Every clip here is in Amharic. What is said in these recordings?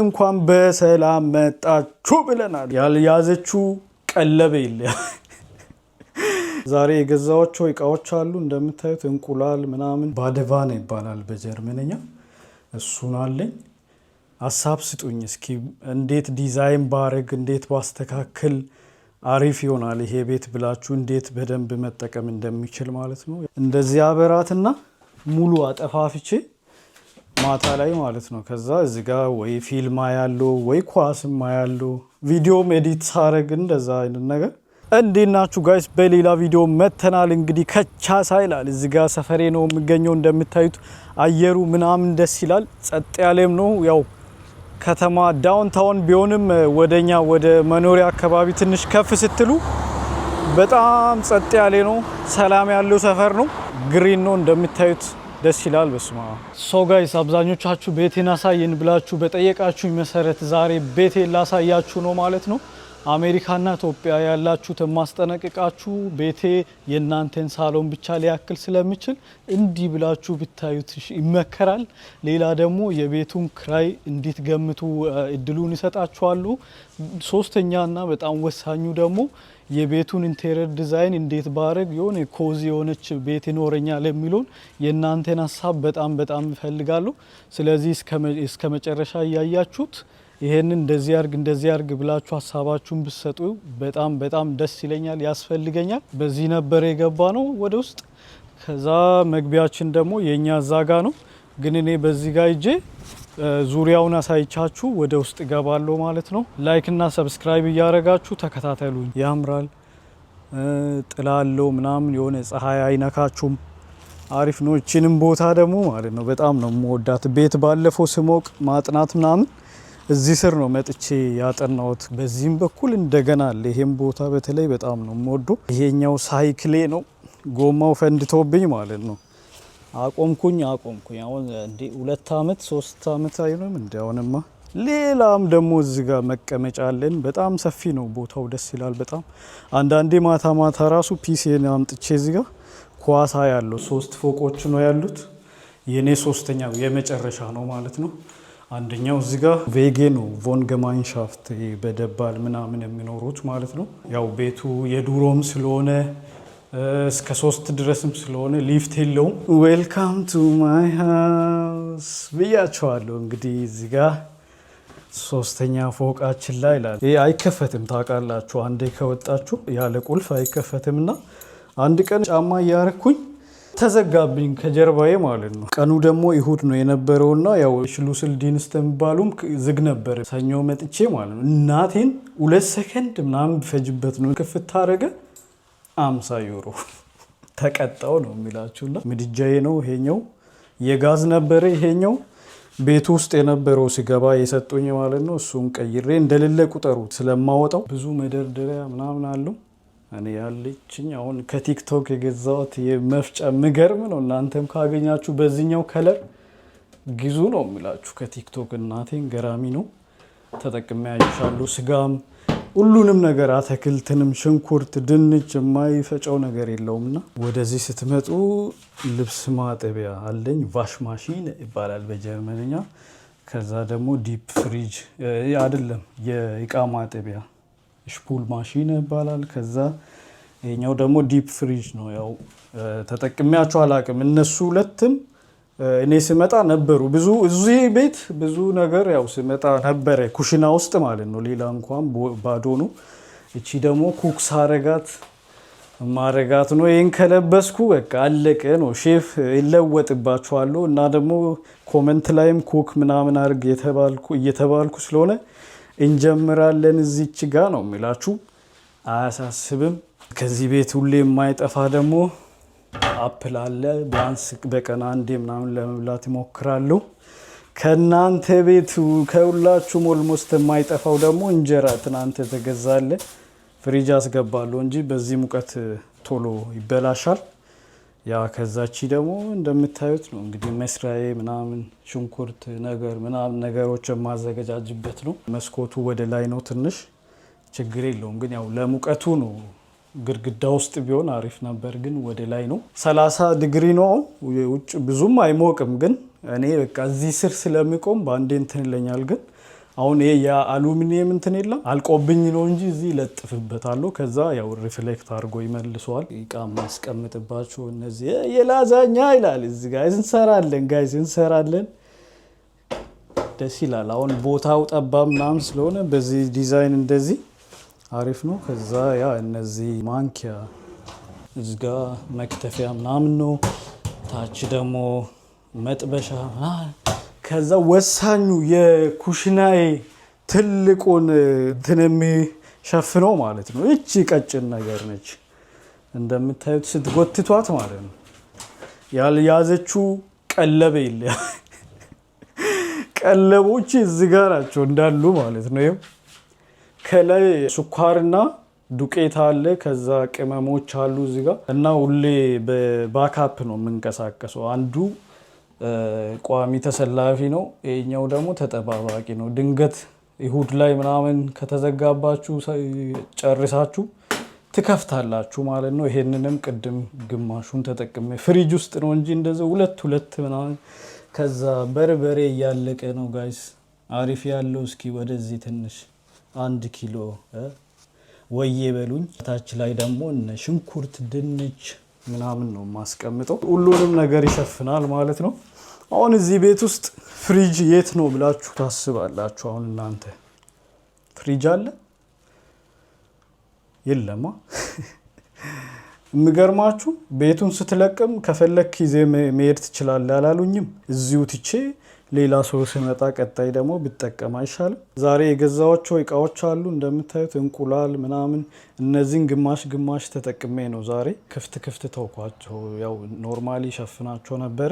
እንኳን በሰላም መጣችሁ ብለናል። ያልያዘችው ቀለበ የለ። ዛሬ የገዛዋቸው እቃዎች አሉ እንደምታዩት እንቁላል ምናምን ባደቫና ይባላል በጀርመንኛ። እሱን አለኝ። ሐሳብ ስጡኝ እስኪ እንዴት ዲዛይን ባረግ እንዴት ባስተካክል አሪፍ ይሆናል ይሄ ቤት ብላችሁ እንዴት በደንብ መጠቀም እንደሚችል ማለት ነው። እንደዚህ አበራትና ሙሉ አጠፋፍቼ ማታ ላይ ማለት ነው። ከዛ እዚህ ጋር ወይ ፊልም ያለው ወይ ኳስም ያለው ቪዲዮም ኤዲት ሳረግ እንደዛ አይነት ነገር። እንዴት ናችሁ ጋይስ? በሌላ ቪዲዮ መተናል። እንግዲህ ከቻሳ ይላል እዚህ ጋር ሰፈሬ ነው የሚገኘው። እንደምታዩት አየሩ ምናምን ደስ ይላል። ጸጥ ያለም ነው። ያው ከተማ ዳውንታውን ቢሆንም ወደኛ ወደ መኖሪያ አካባቢ ትንሽ ከፍ ስትሉ በጣም ጸጥ ያለ ነው። ሰላም ያለው ሰፈር ነው። ግሪን ነው እንደምታዩት ደስ ይላል። በስማ ሶ ጋይስ አብዛኞቻችሁ ቤቴን አሳየን ብላችሁ በጠየቃችሁኝ መሰረት ዛሬ ቤቴን ላሳያችሁ ነው ማለት ነው። አሜሪካና ኢትዮጵያ ያላችሁ ተማስጠነቅቃችሁ ቤቴ የናንተን ሳሎን ብቻ ሊያክል ስለሚችል እንዲህ ብላችሁ ብታዩት ይመከራል። ሌላ ደግሞ የቤቱን ክራይ እንድትገምቱ እድሉን ይሰጣችኋሉ። ሶስተኛና በጣም ወሳኙ ደግሞ የቤቱን ኢንቴሪየር ዲዛይን እንዴት ባረግ የሆነ ኮዚ የሆነች ቤት ይኖረኛል የሚሉን የናንተን ሐሳብ በጣም እፈልጋለሁ። ስለዚህ እስከ መጨረሻ ያያችሁት ይሄንን እንደዚህ አርግ ብላችሁ ሐሳባችሁን ብትሰጡ በጣም ደስ ይለኛል፣ ያስፈልገኛል። በዚህ ነበር የገባ ነው ወደ ውስጥ። ከዛ መግቢያችን ደግሞ የኛ ዛጋ ነው፣ ግን እኔ በዚህ ጋር እጄ ዙሪያውን አሳይቻችሁ ወደ ውስጥ ገባለሁ ማለት ነው። ላይክ እና ሰብስክራይብ እያደረጋችሁ ተከታተሉኝ። ያምራል፣ ጥላለው ምናምን የሆነ ፀሐይ አይነካችሁም። አሪፍ ነው። እቺንም ቦታ ደግሞ ማለት ነው በጣም ነው የምወዳት። ቤት ባለፈው ስሞቅ ማጥናት ምናምን እዚህ ስር ነው መጥቼ ያጠናሁት። በዚህም በኩል እንደገና አለ። ይሄን ቦታ በተለይ በጣም ነው የምወደው። ይሄኛው ሳይክሌ ነው፣ ጎማው ፈንድቶብኝ ማለት ነው። አቆምኩኝ። አሁን እንዴ 2 አመት 3 አመት አይሆንም እንዴውንማ። ሌላም ደግሞ እዚህ ጋር መቀመጫ አለን። በጣም ሰፊ ነው ቦታው፣ ደስ ይላል በጣም። አንዳንዴ ማታ ራሱ ፒሲን አምጥቼ እዚህ ጋር ኳሳ ያለው 3 ፎቆች ነው ያሉት። የኔ ሶስተኛው የመጨረሻ ነው ማለት ነው። አንደኛው እዚህ ጋር ቬጌ ነው ቮን ገማይንሻፍት በደባል ምናምን የሚኖሩት ማለት ነው። ያው ቤቱ የዱሮም ስለሆነ እስከ 3 ድረስም ስለሆነ ሊፍት የለውም። ዌልካም ቱ ማይ ሃውስ ብያቸዋለሁ። እንግዲህ እዚህ ጋር ሶስተኛ ፎቃችን ላይ ይላል። ይሄ አይከፈትም ታውቃላችሁ፣ አንዴ ከወጣችሁ ያለ ቁልፍ አይከፈትምና አንድ ቀን ጫማ እያረኩኝ ተዘጋብኝ ከጀርባዬ ማለት ነው። ቀኑ ደግሞ ይሁድ ነው የነበረውና ያው ሽሉስል ዲንስት የሚባሉም ዝግ ነበር። ሰኞ መጥቼ ማለት ነው እናቴን 2 ሰከንድ ምናምን ቢፈጅበት ነው ክፍት ታረገ 50 ዩሮ ተቀጣው ነው የሚላችሁና ምድጃዬ ነው ይሄኛው። የጋዝ ነበረ ይሄኛው ቤት ውስጥ የነበረው ሲገባ የሰጡኝ ማለት ነው። እሱን ቀይሬ እንደሌለ ቁጠሩት ስለማወጣው ብዙ መደርደሪያ ምናምን አለው። እኔ ያለችኝ አሁን ከቲክቶክ የገዛሁት የመፍጫ ምገርም ነው። እናንተም ካገኛችሁ በዚህኛው ከለር ግዙ ነው የሚላችሁ ከቲክቶክ። እናቴን ገራሚ ነው ተጠቅሜ ያይሻሉ። ስጋም ሁሉንም ነገር አትክልትንም፣ ሽንኩርት፣ ድንች የማይፈጨው ነገር የለውምና። ወደዚህ ስትመጡ ልብስ ማጠቢያ አለኝ። ቫሽ ማሽን ይባላል በጀርመንኛ። ከዛ ደግሞ ዲፕ ፍሪጅ አይደለም የእቃ ማጠቢያ ሽፑል ማሽን ይባላል። ከዛ ይሄኛው ደግሞ ዲፕ ፍሪጅ ነው። ያው ተጠቅሜያቸው አላቅም። እነሱ ሁለትም እኔ ስመጣ ነበሩ። ብዙ እዚህ ቤት ብዙ ነገር ያው ስመጣ ነበረ ኩሽና ውስጥ ማለት ነው። ሌላ እንኳን ባዶ ነው። እቺ ደግሞ ኩክ ማረጋት ነው። ይሄን ከለበስኩ በቃ አለቀ ነው። ሼፍ ይለወጥባችኋለሁ እና ደግሞ ኮሜንት ላይም ኩክ ምናምን አርግ እየተባልኩ ስለሆነ እንጀምራለን። እዚች ጋ ነው የሚላችሁ፣ አያሳስብም። ከዚህ ቤት ሁሌ የማይጠፋ ደግሞ አፕል አለ። ቢያንስ በቀን አንዴ ምናምን ለመብላት ይሞክራሉ። ከናንተ ቤቱ ከሁላችሁም ኦልሞስት የማይጠፋው ደግሞ እንጀራ ትናንት ተገዛለ። ፍሪጅ አስገባለሁ እንጂ በዚህ ሙቀት ቶሎ ይበላሻል። ያ ከዛቺ ደግሞ እንደምታዩት ነው እንግዲህ መስራዬ ምናምን ሽንኩርት ነገር ምናምን ነገሮች የማዘገጃጅበት ነው። መስኮቱ ወደ ላይ ነው፣ ትንሽ ችግር የለውም ግን ያው ለሙቀቱ ነው። ግድግዳ ውስጥ ቢሆን አሪፍ ነበር፣ ግን ወደ ላይ ነው። 30 ዲግሪ ነው ውጭ፣ ብዙም አይሞቅም። ግን እኔ በቃ እዚህ ስር ስለሚቆም በአንዴ እንትን ይለኛል። ግን አሁን ይሄ የአሉሚኒየም እንትን የለም አልቆብኝ ነው እንጂ እዚህ ለጥፍበታለሁ። ከዛ ያው ሪፍሌክት አድርጎ ይመልሰዋል። እቃ ማስቀምጥባቸው እነዚህ የላዛኛ ይላል እዚህ ጋር እንሰራለን ጋይስ እንሰራለን። ደስ ይላል። አሁን ቦታው ጠባብ ምናምን ስለሆነ በዚህ ዲዛይን እንደዚህ አሪፍ ነው። ከዛ ያ እነዚህ ማንኪያ እዚህ ጋር መክተፊያ ምናምን ነው። ታች ደግሞ መጥበሻ። ከዛ ወሳኙ የኩሽናዬ ትልቁን እንትን የሚሸፍነው ማለት ነው እቺ ቀጭን ነገር ነች እንደምታዩት ስትጎትቷት ማለት ነው። ያልያዘችው ቀለበ የለ ቀለቦች እዚህ ጋር ናቸው እንዳሉ ማለት ነው። ይሄው ከላይ ስኳርና ዱቄት አለ። ከዛ ቅመሞች አሉ እዚህ ጋር እና ሁሌ በባካፕ ነው የምንቀሳቀሰው። አንዱ ቋሚ ተሰላፊ ነው፣ ይሄኛው ደግሞ ተጠባባቂ ነው። ድንገት እሁድ ላይ ምናምን ከተዘጋባችሁ ጨርሳችሁ ትከፍታላችሁ ማለት ነው። ይሄንንም ቅድም ግማሹን ተጠቅሜ ፍሪጅ ውስጥ ነው እንጂ እንደዚህ ሁለት ምናምን። ከዛ በርበሬ እያለቀ ነው ጋይስ። አሪፍ ያለው እስኪ ወደዚህ ትንሽ 1 ኪሎ ወዬ በሉኝ። ታች ላይ ደግሞ እነ ሽንኩርት ድንች ምናምን ነው ማስቀምጠው። ሁሉንም ነገር ይሸፍናል ማለት ነው። አሁን እዚህ ቤት ውስጥ ፍሪጅ የት ነው ብላችሁ ታስባላችሁ? አሁን እናንተ ፍሪጅ አለ የለማ? የምገርማችሁ ቤቱን ስትለቅም ከፈለክ ይዜ መሄድ ትችላለህ አላሉኝም። እዚሁ ትቼ ሌላ ሰው ሲመጣ ቀጣይ ደግሞ ብጠቀም አይሻልም? ዛሬ የገዛኋቸው እቃዎች አሉ እንደምታዩት እንቁላል ምናምን። እነዚህን ግማሽ ተጠቅሜ ነው ዛሬ ክፍት ተውኳቸው። ያው ኖርማሊ ሸፍናቸው ነበረ።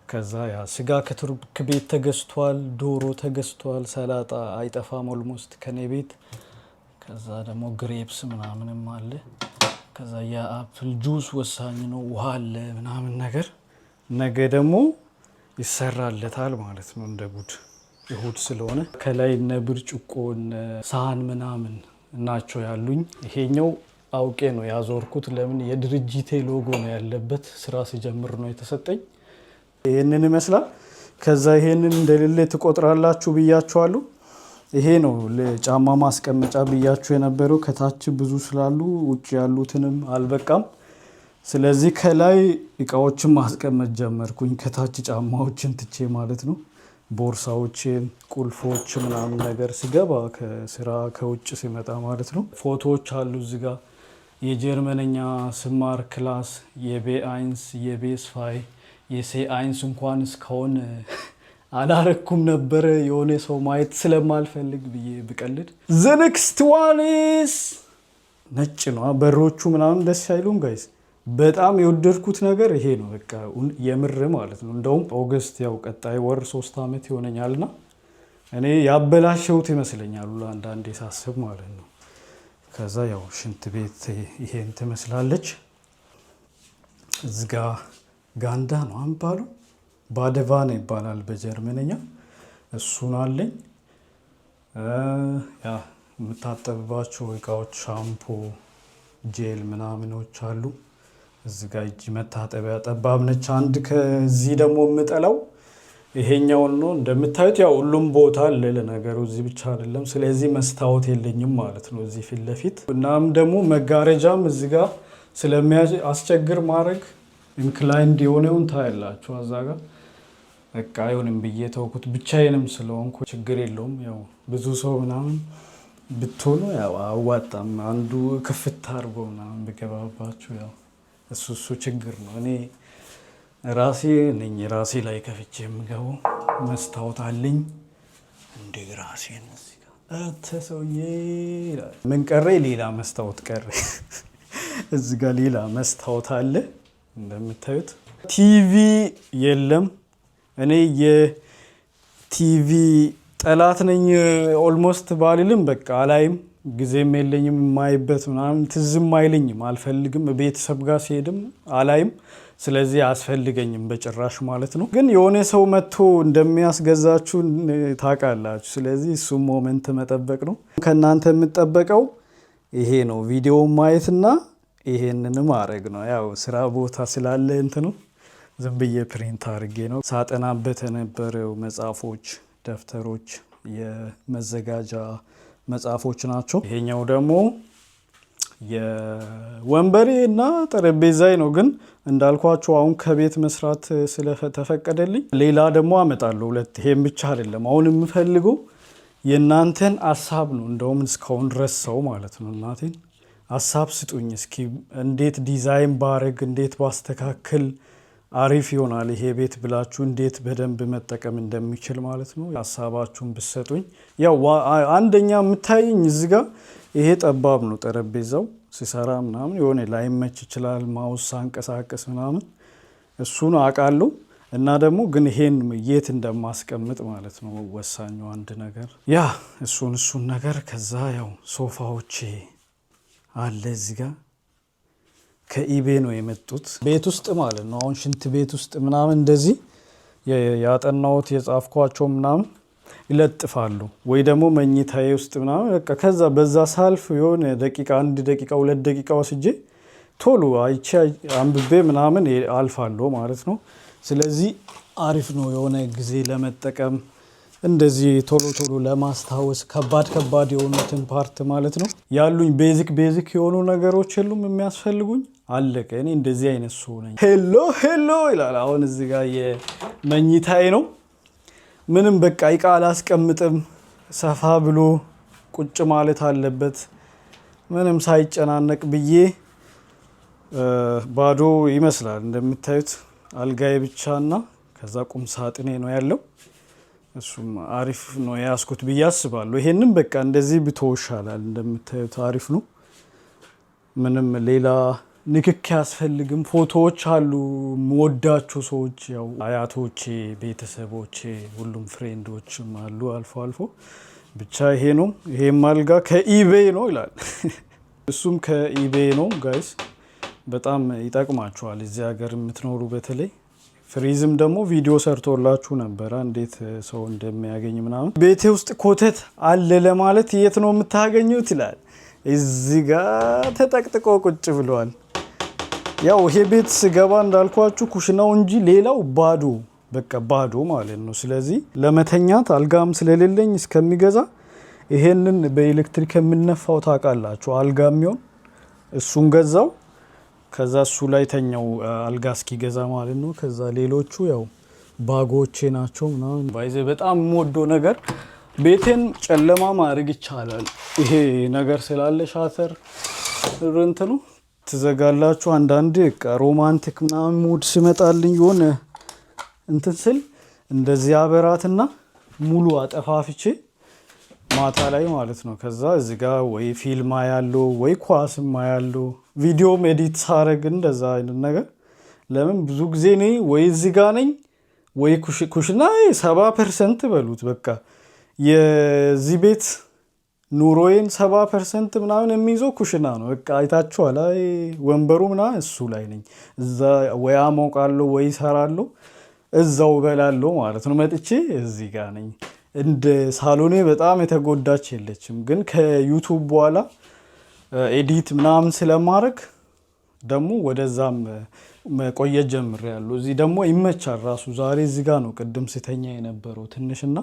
ከዛ ያ ስጋ ከቱርክ ቤት ተገዝቷል፣ ዶሮ ተገዝቷል፣ ሰላጣ አይጠፋም ኦልሞስት ከኔ ቤት። ከዛ ደግሞ ግሬፕስ ምናምንም አለ። ከዛ የአፕል ጁስ ወሳኝ ነው፣ ውሃ አለ ምናምን ነገር። ነገ ደግሞ ይሰራለታል ማለት ነው እንደ ጉድ እሁድ ስለሆነ። ከላይ እነ ብርጭቆ እነ ሳህን ምናምን ናቸው ያሉኝ። ይሄኛው አውቄ ነው ያዞርኩት። ለምን የድርጅቴ ሎጎ ነው ያለበት። ስራ ሲጀምር ነው የተሰጠኝ። ይሄንን ይመስላል። ከዛ ይሄንን እንደሌለ ትቆጥራላችሁ ብያችኋለሁ። ይሄ ነው ለጫማ ማስቀመጫ ብያችሁ የነበረው። ከታች ብዙ ስላሉ ውጭ ያሉትንም አልበቃም። ስለዚህ ከላይ እቃዎችን ማስቀመጥ ጀመርኩኝ። ከታች ጫማዎችን ትቼ ማለት ነው። ቦርሳዎችን፣ ቁልፎች ምናምን ነገር ሲገባ ከስራ ከውጭ ሲመጣ ማለት ነው። ፎቶዎች አሉ እዚህ ጋር የጀርመንኛ ስማር ክላስ የቤ1 የቤ2 የሴ1 እንኳን እስካሁን አላረኩም ነበረ የሆነ ሰው ማየት ስለማልፈልግ ብዬ ብቀልድ። ዘ ኔክስት ዋን ኢዝ ነጭ ነው። በሮቹ ምናምን ደስ አይሉም ጋይስ? በጣም የወደድኩት ነገር ይሄ ነው። በቃ የምር ማለት ነው። እንደውም ኦገስት ያው ቀጣይ ወር 3 ዓመት ይሆነኛልና እኔ ያበላሸሁት ይመስለኛል አንዳንዴ ሳስብ ማለት ነው። ከዛ ያው ሽንት ቤት ይሄን ትመስላለች። እዚጋ ጋንዳ ነው አንባሉ ባደቫና ይባላል በጀርመንኛ። እሱን አለኝ። ያ የምታጠብባቸው እቃዎች ሻምፖ፣ ጄል ምናምኖች አሉ። እዚህ ጋር እጅ መታጠቢያ ጠባብ ነች። አንድ ከዚህ ደግሞ የምጠላው ይሄኛውን ነው። እንደምታዩት ያው ሁሉም ቦታ አለ ለነገሩ፣ እዚህ ብቻ አይደለም። ስለዚህ መስታወት የለኝም ማለት ነው እዚህ ፊት ለፊት። እናም ደግሞ መጋረጃም እዚህ ጋር ስለሚያስቸግር ማድረግ ኢንክላይንድ የሆነውን ታያላችሁ እዛ ጋር። በቃ አይሆንም ብዬ ተውኩት። ብቻዬንም ስለሆንኩ ችግር የለውም። ያው ብዙ ሰው ምናምን ብትሆኑ ያው አዋጣም። አንዱ ክፍት አድርጎ ምናምን ብገባባችሁ ያው እሱ ችግር ነው። እኔ ራሴ ነኝ ራሴ ላይ ከፍቼ የምገባው። መስታወት አለኝ እንደ ራሴ ነው። ሰውዬ ምን ቀረ? ሌላ መስታወት ቀረ። እዚህ ጋር ሌላ መስታወት አለ እንደምታዩት። ቲቪ የለም። እኔ የቲቪ ጠላት ነኝ ኦልሞስት ባልልም በቃ አላይም። ጊዜም የለኝም የማይበት ምናምን ትዝም አይለኝም። አልፈልግም። ቤተሰብ ጋር ሲሄድም አላይም። ስለዚህ አያስፈልገኝም በጭራሽ ማለት ነው። ግን የሆነ ሰው መጥቶ እንደሚያስገዛችሁ ታውቃላችሁ። ስለዚህ እሱም ሞመንት መጠበቅ ነው። ከእናንተ የምጠበቀው ይሄ ነው፣ ቪዲዮ ማየትና ይሄንን ማድረግ ነው። ያው ስራ ቦታ ስላለ እንትኑ ዝም ብዬ ፕሪንት አድርጌ ነው። ሳጠናበት የነበረው መጽሐፎች፣ ደብተሮች የመዘጋጃ መጽሐፎች ናቸው። ይሄኛው ደግሞ የወንበሬ እና ጠረጴዛዬ ነው። ግን እንዳልኳችሁ አሁን ከቤት መስራት ስለተፈቀደልኝ ሌላ ደግሞ አመጣለሁ ሁለት። ይሄን ብቻ አይደለም አሁን የምፈልገው የእናንተን ሀሳብ ነው። እንደውም እስካሁን ድረስ ሰው ማለት ነው እናቴን ሀሳብ ስጡኝ እስኪ እንዴት ዲዛይን ባረግ እንዴት ባስተካክል አሪፍ ይሆናል ይሄ ቤት ብላችሁ እንዴት በደንብ መጠቀም እንደሚችል ማለት ነው ሀሳባችሁን ብትሰጡኝ። ያው አንደኛ የምታየኝ እዚህ ጋር ይሄ ጠባብ ነው ጠረጴዛው ሲሰራ ምናምን የሆነ ላይመች ይችላል ማውስ አንቀሳቀስ ምናምን እሱን አውቃለሁ። እና ደግሞ ግን ይሄን የት እንደማስቀምጥ ማለት ነው ወሳኙ አንድ ነገር ያ እሱን ነገር። ከዛ ያው ሶፋዎቼ አለ እዚህ ጋር ከኢቤ ነው የመጡት ቤት ውስጥ ማለት ነው። አሁን ሽንት ቤት ውስጥ ምናምን እንደዚህ ያጠናሁት የጻፍኳቸው ምናምን ይለጥፋሉ ወይ ደግሞ መኝታዬ ውስጥ ምናምን በቃ ከዛ በዛ ሳልፍ የሆነ ደቂቃ 1 ደቂቃ 2 ደቂቃ ወስጄ ቶሎ አይቼ አንብቤ ምናምን አልፋለሁ ማለት ነው። ስለዚህ አሪፍ ነው የሆነ ጊዜ ለመጠቀም እንደዚህ ቶሎ ቶሎ ለማስታወስ ከባድ የሆኑትን ፓርት ማለት ነው። ያሉኝ ቤዚክ የሆኑ ነገሮች የሉም የሚያስፈልጉኝ አለቀ። እኔ እንደዚህ አይነት ሰው ነኝ። ሄሎ ይላል። አሁን እዚህ ጋር የመኝታዬ ነው። ምንም በቃ እቃ አላስቀምጥም። ሰፋ ብሎ ቁጭ ማለት አለበት ምንም ሳይጨናነቅ ብዬ ባዶ ይመስላል እንደምታዩት። አልጋዬ ብቻና ከዛ ቁም ሳጥኔ ነው ያለው። እሱም አሪፍ ነው ያስኩት ብዬ አስባለሁ። ይሄንን በቃ እንደዚህ ብትወሻላል እንደምታዩት አሪፍ ነው። ምንም ሌላ ንክክ ያስፈልግም። ፎቶዎች አሉ የምወዳቸው ሰዎች ያው አያቶቼ፣ ቤተሰቦቼ፣ ሁሉም ፍሬንዶችም አሉ አልፎ ብቻ ይሄ ነው። ይሄም አልጋ ከኢቤይ ነው ይላል። እሱም ከኢቤይ ነው ጋይስ። በጣም ይጠቅማችኋል እዚህ ሀገር የምትኖሩ በተለይ። ፍሪዝም ደግሞ ቪዲዮ ሰርቶላችሁ ነበረ እንዴት ሰው እንደሚያገኝ ምናምን። ቤቴ ውስጥ ኮተት አለ ለማለት የት ነው የምታገኙት ይላል። እዚህ ጋር ተጠቅጥቆ ቁጭ ብለዋል። ያው ይሄ ቤት ስገባ እንዳልኳችሁ ኩሽናው እንጂ ሌላው ባዶ በቃ ባዶ ማለት ነው። ስለዚህ ለመተኛት አልጋም ስለሌለኝ እስከሚገዛ ይሄንን በኤሌክትሪክ የምነፋው ታውቃላችሁ አልጋ የሚሆን እሱን ገዛው። ከዛ እሱ ላይ ተኛው አልጋ እስኪገዛ ማለት ነው። ከዛ ሌሎቹ ያው ባጎቼ ናቸው ምናምን። ባይዘ በጣም የምወደው ነገር ቤቴን ጨለማ ማድረግ ይቻላል። ይሄ ነገር ስላለ ሻተር እንትኑ ትዘጋላችሁ። አንዳንዴ ሮማንቲክ ምናምን ሙድ ሲመጣልኝ የሆነ እንትን ስል እንደዚህ አበራትና ሙሉ አጠፋፍቼ ማታ ላይ ማለት ነው። ከዛ እዚህ ጋር ወይ ፊልም ያለው ወይ ኳስም ያለው ቪዲዮም ኤዲት ሳረግ እንደዛ አይነት ነገር። ለምን ብዙ ጊዜ ነኝ ወይ እዚህ ጋር ነኝ ወይ ኩሽና 70% በሉት በቃ የዚህ ቤት ኑሮዬን 70% ምናምን የሚይዘው ኩሽና ነው። በቃ አይታችኋል ወንበሩ ምናምን እሱ ላይ ነኝ። እዛ ወይ አሞቃለሁ ወይ እሰራለሁ እዛው በላለሁ ማለት ነው። መጥቼ እዚህ ጋር ነኝ። እንደ ሳሎኔ በጣም የተጎዳች የለችም። ግን ከዩቱብ በኋላ ኤዲት ምናምን ስለማድረግ ደግሞ ወደዛም መቆየት ጀምሬያለሁ። እዚህ ደግሞ ይመቻል ራሱ። ዛሬ እዚህ ጋር ነው ቅድም ስተኛ የነበረው ትንሽና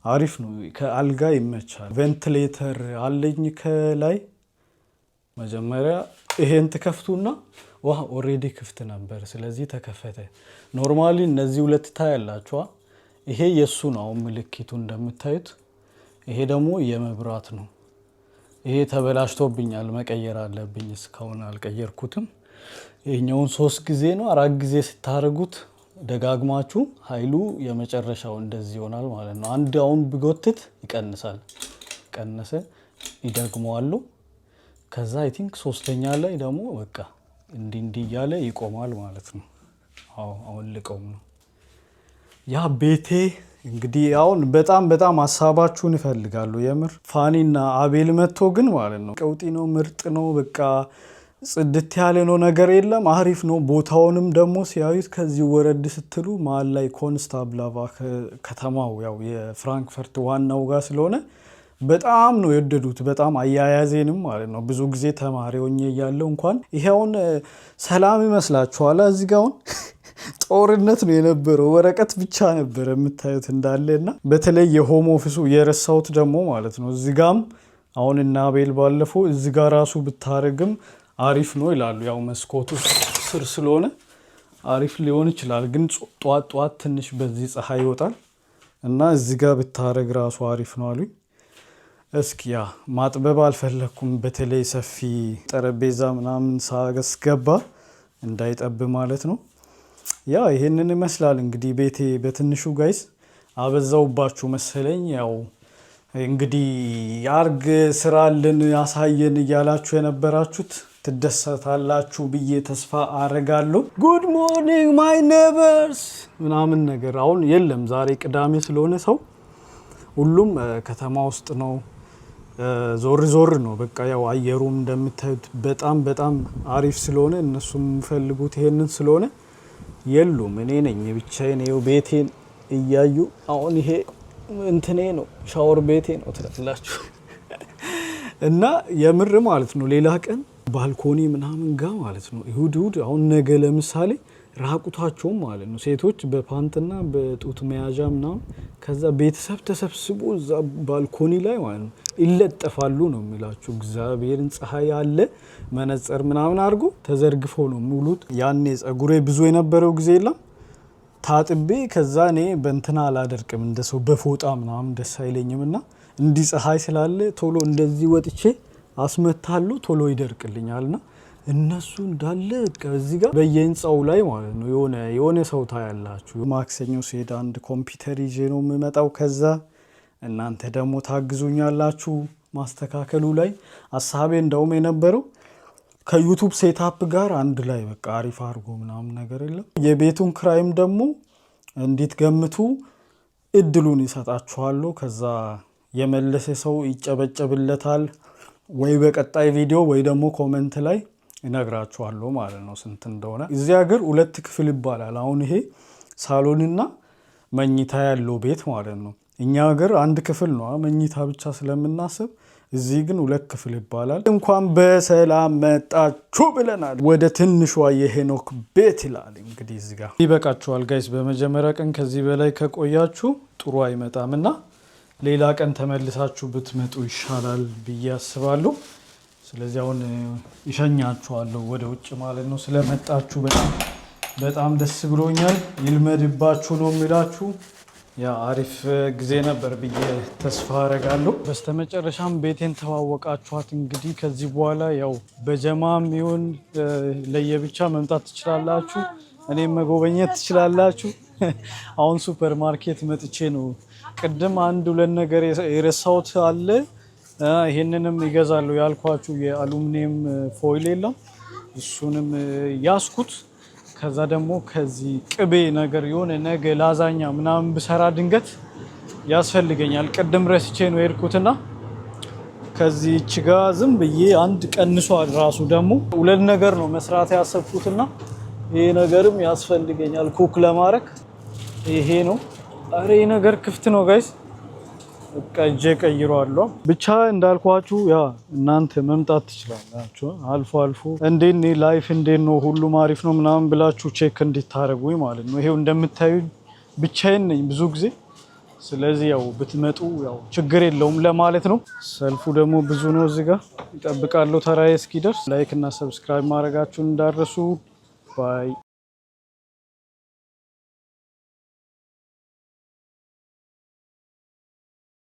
አሪፍ ነው። ከአልጋ ይመቻል። ቬንቲሌተር አለኝ ከላይ። መጀመሪያ ይሄን ትከፍቱና ውሃ ኦሬዲ ክፍት ነበር ስለዚህ ተከፈተ። ኖርማሊ እነዚህ ሁለት ታያላችሁ። ይሄ የሱ ነው ምልክቱ እንደምታዩት። ይሄ ደግሞ የመብራት ነው። ይሄ ተበላሽቶብኛል መቀየር አለብኝ። እስካሁን አልቀየርኩትም። ይሄኛውን 3 ጊዜ ነው 4 ጊዜ ስታረጉት ደጋግማችሁ ኃይሉ የመጨረሻው እንደዚህ ይሆናል ማለት ነው። አንድ አሁን ብጎትት ይቀንሳል። ቀነሰ ይደግመዋል። ከዛ አይ ቲንክ 3ኛ ላይ ደግሞ በቃ እንዲህ እያለ ይቆማል ማለት ነው። አሁን ልቀውም ነው ያ ቤቴ። እንግዲህ አሁን በጣም ሀሳባችሁን ይፈልጋሉ የምር። ፋኒና አቤል መጥቶ ግን ማለት ነው ቀውጢ ነው፣ ምርጥ ነው፣ በቃ ጽድት ያለ ነው፣ ነገር የለም፣ አሪፍ ነው። ቦታውንም ደግሞ ሲያዩት ከዚህ ወረድ ስትሉ መሀል ላይ ኮንስታብላቫ ከተማው ያው የፍራንክፈርት ዋናው ጋር ስለሆነ በጣም ነው የወደዱት። በጣም አያያዜንም ማለት ነው። ብዙ ጊዜ ተማሪ ሆኜ እያለሁ እንኳን ይሄውን ሰላም ይመስላችኋል። እዚህ ጋር አሁን ጦርነት ነው የነበረው። ወረቀት ብቻ ነበር የምታዩት እንዳለና በተለይ የሆም ኦፊሱ የረሳሁት ደግሞ ማለት ነው። እዚህ ጋም አሁን እና አቤል ባለፈው እዚህ ጋር ራሱ ብታረግም አሪፍ ነው ይላሉ። ያው መስኮቱ ስር ስለሆነ አሪፍ ሊሆን ይችላል። ግን ጧት ጧት ትንሽ በዚህ ፀሐይ ይወጣል እና እዚህ ጋር ብታረግ ራሱ አሪፍ ነው አሉኝ። እስኪ ያ ማጥበብ አልፈለኩም። በተለይ ሰፊ ጠረጴዛ ምናምን ሳገስገባ እንዳይጠብ ማለት ነው። ያ ይሄንን ይመስላል እንግዲህ ቤቴ በትንሹ ጋይስ። አበዛውባችሁ መሰለኝ። ያው እንግዲህ ያርግ ስራልን ያሳየን እያላችሁ የነበራችሁት ትደሰታላችሁ ብዬ ተስፋ አረጋለሁ። ጉድ ሞርኒንግ ማይ ኔበርስ ምናምን ነገር አሁን የለም። ዛሬ ቅዳሜ ስለሆነ ሰው ሁሉም ከተማ ውስጥ ነው። ዞር ዞር ነው በቃ። ያው አየሩም እንደምታዩት በጣም በጣም አሪፍ ስለሆነ እነሱም ፈልጉት ይሄንን ስለሆነ የሉም። እኔ ነኝ ብቻዬን ይኸው ቤቴን እያዩ። አሁን ይሄ እንትኔ ነው ሻወር ቤቴ ነው ትላላችሁ እና የምር ማለት ነው። ሌላ ቀን ባልኮኒ ምናምን ጋር ማለት ነው እሁድ አሁን ነገ ለምሳሌ ራቁታቸውም ማለት ነው ሴቶች በፓንትና በጡት መያዣ ምናምን ከዛ ቤተሰብ ተሰብስቦ እዛ ባልኮኒ ላይ ማለት ነው ይለጠፋሉ ነው የሚላችሁ። እግዚአብሔርን ፀሐይ አለ መነጽር ምናምን አድርጎ ተዘርግፎ ነው ሙሉት። ያኔ ጸጉሬ ብዙ የነበረው ጊዜ የለም ታጥቤ ከዛ እኔ በእንትና አላደርቅም እንደ ሰው በፎጣ ምናምን ደስ አይለኝምና እንዲህ ፀሐይ ስላለ ቶሎ እንደዚህ ወጥቼ አስመታለሁ ቶሎ ይደርቅልኛልና እነሱ እንዳለ ከዚህ ጋር በየህንጻው ላይ ማለት ነው የሆነ ሰው ታያላችሁ። ማክሰኞ ሲሄድ አንድ ኮምፒውተር ይዤ ነው የምመጣው። ከዛ እናንተ ደግሞ ታግዙኛላችሁ ማስተካከሉ ላይ። ሀሳቤ እንደውም የነበረው ከዩቲዩብ ሴታፕ ጋር አንድ ላይ በቃ አሪፍ አድርጎ ምናምን ነገር የለም። የቤቱን ክራይም ደግሞ እንዴት ገምቱ እድሉን ይሰጣችኋለሁ። ከዛ የመለሰ ሰው ይጨበጨብለታል ወይ በቀጣይ ቪዲዮ ወይ ደግሞ ኮሜንት ላይ ይነግራችኋለሁ ማለት ነው ስንት እንደሆነ። እዚህ ሀገር 2 ክፍል ይባላል። አሁን ይሄ ሳሎንና መኝታ ያለው ቤት ማለት ነው። እኛ ሀገር 1 ክፍል ነው መኝታ ብቻ ስለምናስብ፣ እዚህ ግን 2 ክፍል ይባላል። እንኳን በሰላም መጣችሁ ብለናል ወደ ትንሿ የሄኖክ ቤት ይላል። እንግዲህ እዚህ ጋር ይበቃችኋል ጋይስ። በመጀመሪያ ቀን ከዚህ በላይ ከቆያችሁ ጥሩ አይመጣምና ሌላ ቀን ተመልሳችሁ ብትመጡ ይሻላል ብዬ አስባለሁ። ስለዚህ አሁን ይሸኛችኋለሁ ወደ ውጭ ማለት ነው። ስለመጣችሁ በጣም ደስ ብሎኛል። ይልመድባችሁ ነው የሚላችሁ። ያ አሪፍ ጊዜ ነበር ብዬ ተስፋ አረጋለሁ። በስተመጨረሻም ቤቴን ተዋወቃችኋት። እንግዲህ ከዚህ በኋላ ያው በጀማም ይሁን ለየብቻ መምጣት ትችላላችሁ፣ እኔም መጎበኘት ትችላላችሁ። አሁን ሱፐር ማርኬት መጥቼ ነው። ቅድም 1-2 ነገር የረሳሁት አለ። ይሄንንም ይገዛሉ ያልኳችሁ የአሉሚኒየም ፎይል የለም እሱንም ያስኩት። ከዛ ደግሞ ከዚህ ቅቤ ነገር የሆነ ነገ ላዛኛ ምናምን ብሰራ ድንገት ያስፈልገኛል። ቅድም ረስቼ ነው የሄድኩትና ከዚህ እቺ ጋር ዝም ብዬ አንድ ቀንሷል። ራሱ ደግሞ 2 ነገር ነው መስራት ያሰብኩትና ይሄ ነገርም ያስፈልገኛል ኩክ ለማድረግ። ይሄ ነው። አሬ ይሄ ነገር ክፍት ነው ጋይስ። እጄ ቀይሯለሁ። ብቻ እንዳልኳችሁ ያ እናንተ መምጣት ትችላላችሁ አልፎ አልፎ። እንዴት ላይፍ እንዴት ነው ሁሉም አሪፍ ነው ምናምን ብላችሁ ቼክ እንድታረጉኝ ማለት ነው። ይሄው እንደምታዩ ብቻዬን ነኝ ብዙ ጊዜ። ስለዚህ ያው ብትመጡ ያው ችግር የለውም ለማለት ነው። ሰልፉ ደግሞ ብዙ ነው እዚህ ጋር ይጠብቃለሁ ተራዬ እስኪደርስ። ላይክ እና ሰብስክራይብ ማድረጋችሁን እንዳትረሱ። ባይ